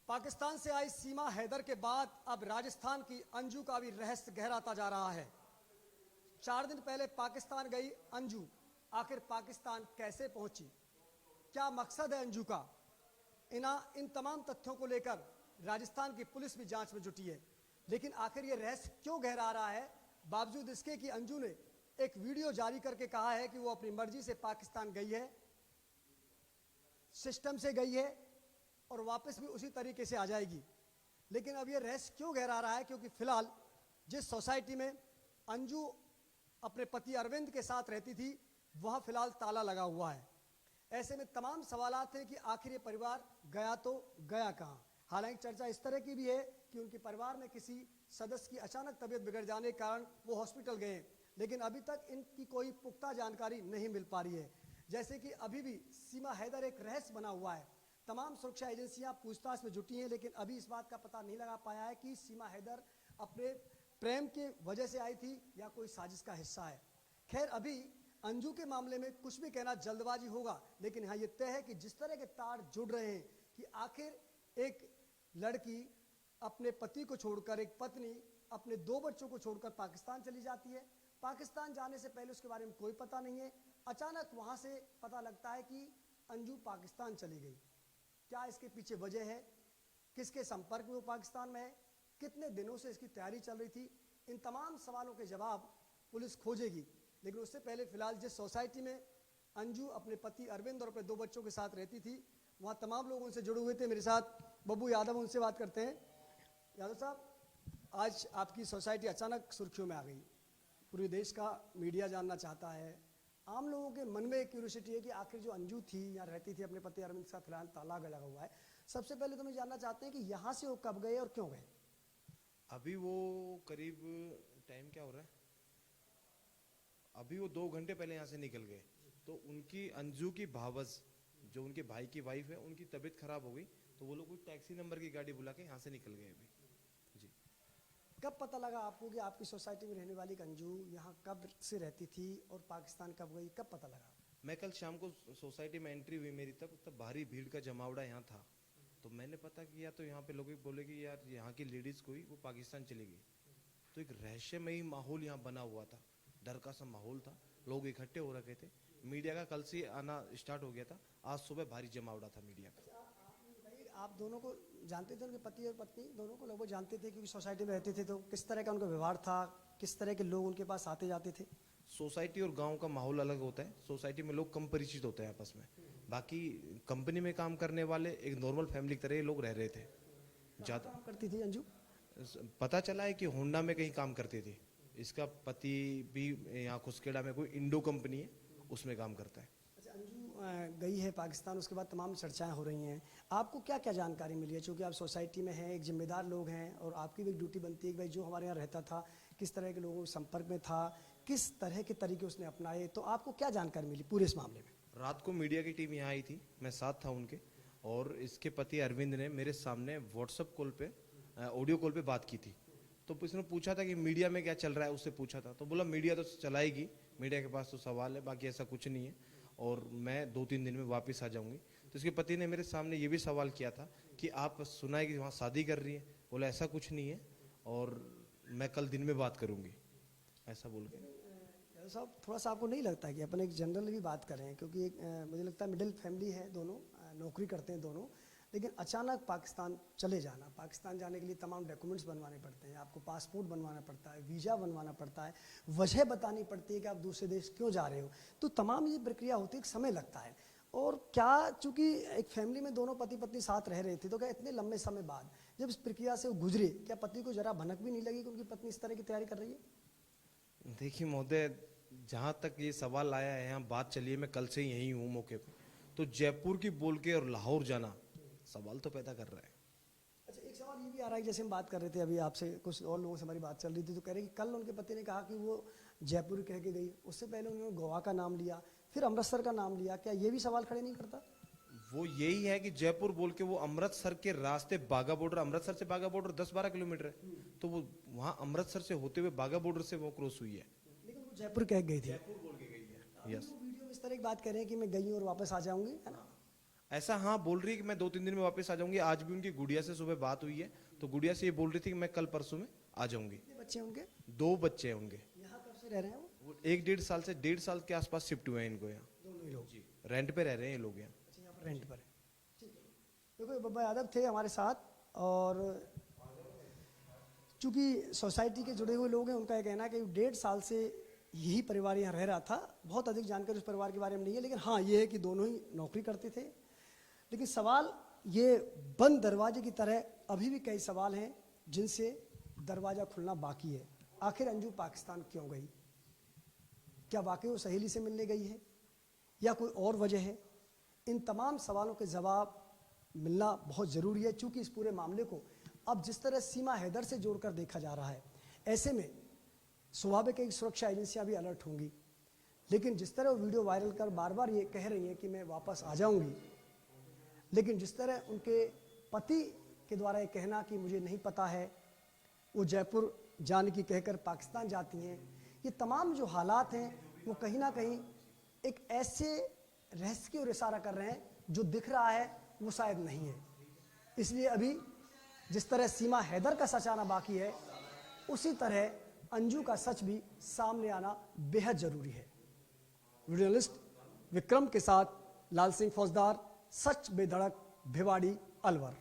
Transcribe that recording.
पाकिस्तान से आई सीमा हैदर के बाद अब राजस्थान की अंजू का भी रहस्य गहराता जा रहा है। 4 दिन पहले पाकिस्तान गई अंजू, आखिर पाकिस्तान कैसे पहुंची, क्या मकसद है अंजू का? इन तमाम तथ्यों को लेकर राजस्थान की पुलिस भी जांच में जुटी है। लेकिन आखिर ये रहस्य क्यों गहरा रहा है, बावजूद इसके कि अंजू ने एक वीडियो जारी करके कहा है कि वो अपनी मर्जी से पाकिस्तान गई है, सिस्टम से गई है और वापस भी उसी तरीके से आ जाएगी। लेकिन अब ये रहस्य क्यों गहरा रहा है, क्योंकि फिलहाल जिस सोसाइटी में अंजू अपने पति अरविंद के साथ रहती थी वहाँ फिलहाल ताला लगा हुआ है। ऐसे में तमाम सवालात हैं कि आखिर ये परिवार गया तो गया कहाँ। हालांकि चर्चा इस तरह की भी है कि उनके परिवार में किसी सदस्य की अचानक तबीयत बिगड़ जाने के कारण वो हॉस्पिटल गए, लेकिन अभी तक इनकी कोई पुख्ता जानकारी नहीं मिल पा रही है। जैसे कि अभी भी सीमा हैदर एक रहस्य बना हुआ है। तमाम सुरक्षा एजेंसियां पूछताछ में जुटी हैं, लेकिन अभी इस बात का पता नहीं लगा पाया है कि सीमा हैदर अपने प्रेम के वजह से आई थी या कोई साजिश का हिस्सा है। खैर, अभी अंजू के मामले में कुछ भी कहना जल्दबाजी होगा, लेकिन हाँ ये तय है कि जिस तरह के तार जुड़ रहे हैं कि आखिर एक लड़की अपने पति को छोड़कर, एक पत्नी अपने 2 बच्चों को छोड़कर पाकिस्तान चली जाती है। पाकिस्तान जाने से पहले उसके बारे में कोई पता नहीं है, अचानक वहाँ से पता लगता है कि अंजू पाकिस्तान चली गई। क्या इसके पीछे वजह है, किसके संपर्क में वो पाकिस्तान में है, कितने दिनों से इसकी तैयारी चल रही थी, इन तमाम सवालों के जवाब पुलिस खोजेगी। लेकिन उससे पहले फिलहाल जिस सोसाइटी में अंजू अपने पति अरविंद और अपने 2 बच्चों के साथ रहती थी, वहाँ तमाम लोग उनसे जुड़े हुए थे। मेरे साथ बब्बू यादव, उनसे बात करते हैं। यादव साहब, आज आपकी सोसाइटी अचानक सुर्खियों में आ गई, पूरे देश का मीडिया जानना चाहता है, आम लोगों के मन में एक क्यूरियोसिटी है कि आखिर जो अंजू थी, यहाँ रहती थी अपने पति अरविंद के साथ, फिलहाल ताला लगा हुआ है। सबसे पहले तो हम जानना चाहते हैं कि यहाँ से वो कब गए और क्यों गए? अभी वो करीब टाइम क्या हो रहा है, अभी वो 2 घंटे पहले यहाँ से निकल गए। तो उनकी अंजू की भावज, जो उनके भाई की वाइफ है, उनकी तबीयत खराब हो गई, तो वो लोग कोई टैक्सी नंबर की गाड़ी बुला के यहाँ से निकल गए अभी जी। कब पता लगा आपको कि आपकी सोसाइटी में रहने वाली अंजू यहाँ कब से रहती थी और पाकिस्तान कब गई, कब पता लगा? मैं कल शाम को सोसाइटी में एंट्री हुई मेरी, तब भारी भीड़ का जमावड़ा यहाँ था। तो मैंने पता किया तो यहाँ पे लोग बोले कि यार यहाँ की लेडीज कोई वो पाकिस्तान चली गई। तो एक रहस्यमयी माहौल यहाँ बना हुआ था, डर का सा माहौल था, लोग इकट्ठे हो रखे थे। मीडिया का कल से आना स्टार्ट हो गया था, आज सुबह भारी जमावड़ा था मीडिया का। आप दोनों को जानते थे, उनके पति और पत्नी दोनों को लगभग जानते थे, क्योंकि सोसाइटी में रहते थे, तो किस तरह का उनका व्यवहार था, किस तरह के लोग उनके पास आते जाते थे? सोसाइटी और गांव का माहौल अलग होता है। सोसाइटी में लोग कम परिचित होते हैं आपस में, बाकी कंपनी में काम करने वाले एक नॉर्मल फैमिली की तरह ये लोग रह रहे थे। ज़्यादा काम करती थी अंजू? पता चला है कि होंडा में कहीं काम करती थी। इसका पति भी यहाँ खुसखेड़ा में कोई इंडो कंपनी है, उसमें काम करता है। अच्छा, अंजू गई है पाकिस्तान, उसके बाद तमाम चर्चाएं हो रही हैं, आपको क्या क्या जानकारी मिली है? क्योंकि आप सोसाइटी में हैं, एक जिम्मेदार लोग हैं और आपकी भी एक ड्यूटी बनती है कि भाई जो हमारे यहाँ रहता था किस तरह के लोगों के संपर्क में था, किस तरह के तरीके उसने अपनाए, तो आपको क्या जानकारी मिली पूरे इस मामले में? रात को मीडिया की टीम यहाँ आई थी, मैं साथ था उनके, और इसके पति अरविंद ने मेरे सामने व्हाट्सएप कॉल पे, ऑडियो कॉल पे बात की थी। तो उसने पूछा था कि मीडिया में क्या चल रहा है, उससे पूछा था। तो बोला मीडिया तो चलाएगी, मीडिया के पास तो सवाल है, बाकी ऐसा कुछ नहीं है, और मैं 2-3 दिन में वापस आ जाऊंगी। तो इसके पति ने मेरे सामने ये भी सवाल किया था कि आप सुना है कि वहाँ शादी कर रही है। बोला ऐसा कुछ नहीं है और मैं कल दिन में बात करूंगी, ऐसा बोल के। साहब, थोड़ा सा आपको नहीं लगता है कि अपन एक जनरल भी बात कर रहे हैं, क्योंकि एक मुझे लगता है मिडिल फैमिली है, दोनों नौकरी करते हैं दोनों, लेकिन अचानक पाकिस्तान चले जाना, पाकिस्तान जाने के लिए तमाम डॉक्यूमेंट्स बनवाने पड़ते हैं, आपको पासपोर्ट बनवाना पड़ता है, वीज़ा बनवाना पड़ता है, वजह बतानी पड़ती है कि आप दूसरे देश क्यों जा रहे हो, तो तमाम ये प्रक्रिया होती है, समय लगता है। और क्या, चूँकि एक फैमिली में दोनों पति पत्नी साथ रह रहे थे, तो क्या इतने लंबे समय बाद जब इस प्रक्रिया से वो गुजरे, क्या पति को जरा भनक भी नहीं लगी कि उनकी पत्नी इस तरह की तैयारी कर रही है? देखिए महोदय, जहाँ तक ये सवाल आया है, यहाँ बात चली है, मैं कल से यहीं हूँ मौके पे, तो जयपुर की बोल के और लाहौर जाना सवाल तो पैदा कर रहा है। अच्छा, एक सवाल ये भी आ रहा है, जैसे हम बात कर रहे थे अभी आपसे, कुछ और लोगों से हमारी बात चल रही थी, तो कह रहे कि कल उनके पति ने कहा कि वो जयपुर कह के गई, उससे पहले उन्होंने गोवा का नाम लिया, फिर अमृतसर का नाम लिया, क्या ये भी सवाल खड़े नहीं करता? वो यही है कि जयपुर बोल के वो अमृतसर के रास्ते बाघा बॉर्डर, अमृतसर से बाघा बॉर्डर 10-12 किलोमीटर है, तो वो वहाँ अमृतसर से होते हुए बाघा बॉर्डर से वो क्रॉस हुई है, लेकिन वो जयपुर कह गई थी। जयपुर बोल के गई है। यस, वीडियो में इस तरह की बात कर रहे हैं कि मैं गई हूँ और वापस आ जाऊंगी, है ना? ऐसा हाँ बोल रही है कि मैं 2-3 दिन में वापस आ जाऊंगी। आज भी उनकी गुड़िया से सुबह बात हुई है, तो गुड़िया से ये बोल रही थी कि मैं कल परसों में आ जाऊंगी। कितने बच्चे हैं उनके? 2 बच्चे हैं उनके। यहाँ कब से रह रहे हैं वो? वो 1-1.5 साल से 1.5 साल के आसपास शिफ्ट हुए हैं इनको यहाँ। दोनों ही लोग? जी, रेंट पे रह रहे हैं ये लोग यहाँ। अच्छा, यहाँ पर रेंट पर है। ठीक है। देखो ये बब्बा यादव थे हमारे साथ, और चूंकि सोसाइटी के जुड़े हुए लोग हैं, उनका ये कहना है कि 1.5 साल से यही परिवार यहाँ रह रहा था। बहुत अधिक जानकारी उस परिवार के बारे में नहीं है, लेकिन हाँ ये है कि दोनों ही नौकरी करते थे। लेकिन सवाल ये बंद दरवाजे की तरह अभी भी कई सवाल हैं जिनसे दरवाज़ा खुलना बाकी है। आखिर अंजू पाकिस्तान क्यों गई? क्या वाकई वो सहेली से मिलने गई है या कोई और वजह है? इन तमाम सवालों के जवाब मिलना बहुत ज़रूरी है, चूँकि इस पूरे मामले को अब जिस तरह सीमा हैदर से जोड़कर देखा जा रहा है, ऐसे में स्वाभाविक है कि सुरक्षा एजेंसियां भी अलर्ट होंगी। लेकिन जिस तरह वो वीडियो वायरल कर बार बार ये कह रही हैं कि मैं वापस आ जाऊंगी, लेकिन जिस तरह उनके पति के द्वारा ये कहना कि मुझे नहीं पता है, वो जयपुर जाने की कहकर पाकिस्तान जाती हैं, ये तमाम जो हालात हैं वो कहीं ना कहीं एक ऐसे रहस्य की ओर इशारा कर रहे हैं जो दिख रहा है वो शायद नहीं है। इसलिए अभी जिस तरह सीमा हैदर का सच आना बाकी है, उसी तरह अंजू का सच भी सामने आना बेहद जरूरी है। वीडियो जर्नलिस्ट विक्रम के साथ लाल सिंह फौजदार, सच बेधड़क, भिवाड़ी, अलवर।